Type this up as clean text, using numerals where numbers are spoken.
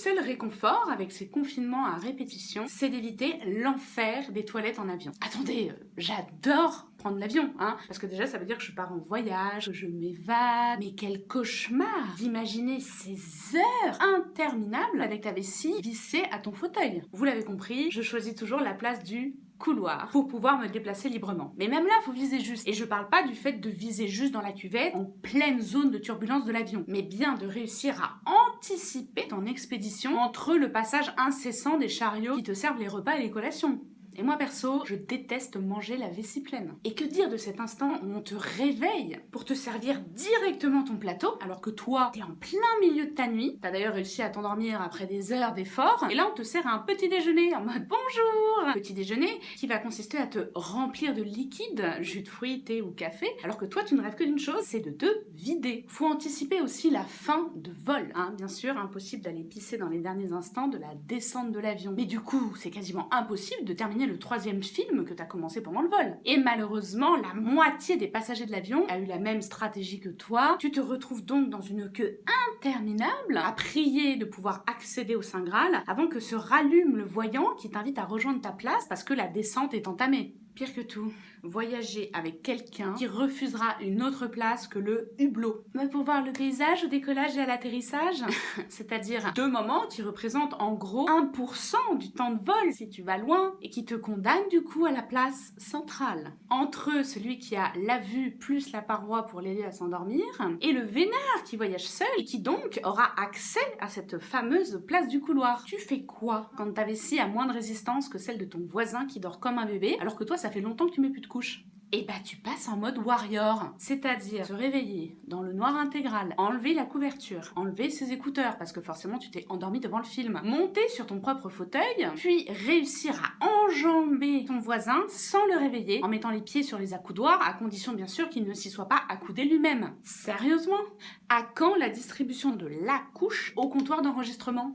seul réconfort avec ces confinements à répétition, c'est d'éviter l'enfer des toilettes en avion. Attendez, j'adore prendre l'avion, hein, parce que déjà ça veut dire que je pars en voyage, que je m'évade, mais quel cauchemar d'imaginer ces heures interminables avec ta vessie vissée à ton fauteuil. Vous l'avez compris, je choisis toujours la place du couloir pour pouvoir me déplacer librement. Mais même là, faut viser juste. Et je parle pas du fait de viser juste dans la cuvette en pleine zone de turbulence de l'avion, mais bien de réussir à anticiper ton expédition entre le passage incessant des chariots qui te servent les repas et les collations. Et moi perso, je déteste manger la vessie pleine. Et que dire de cet instant où on te réveille pour te servir directement ton plateau, alors que toi, t'es en plein milieu de ta nuit, t'as d'ailleurs réussi à t'endormir après des heures d'effort, et là on te sert un petit déjeuner en mode bonjour. Petit déjeuner qui va consister à te remplir de liquide, jus de fruits, thé ou café, alors que toi tu ne rêves que d'une chose, c'est de te vider. Faut anticiper aussi la fin de vol, hein. Bien sûr, impossible d'aller pisser dans les derniers instants de la descente de l'avion. Mais du coup, c'est quasiment impossible de terminer le 3e film que t'as commencé pendant le vol. Et malheureusement, la moitié des passagers de l'avion a eu la même stratégie que toi. Tu te retrouves donc dans une queue interminable à prier de pouvoir accéder au Saint Graal avant que se rallume le voyant qui t'invite à rejoindre ta place parce que la descente est entamée. Pire que tout, voyager avec quelqu'un qui refusera une autre place que le hublot. Mais pour voir le paysage au décollage et à l'atterrissage, c'est-à-dire 2 moments qui représentent en gros 1% du temps de vol si tu vas loin et qui te condamnent du coup à la place centrale. Entre eux, celui qui a la vue plus la paroi pour l'aider à s'endormir et le vénard qui voyage seul et qui donc aura accès à cette fameuse place du couloir. Tu fais quoi quand ta vessie a moins de résistance que celle de ton voisin qui dort comme un bébé alors que toi ça fait longtemps que tu mets plus de couches? Et bah tu passes en mode warrior, c'est-à-dire se réveiller dans le noir intégral, enlever la couverture, enlever ses écouteurs parce que forcément tu t'es endormi devant le film, monter sur ton propre fauteuil, puis réussir à enjamber ton voisin sans le réveiller en mettant les pieds sur les accoudoirs, à condition bien sûr qu'il ne s'y soit pas accoudé lui-même. Sérieusement? À quand la distribution de la couche au comptoir d'enregistrement?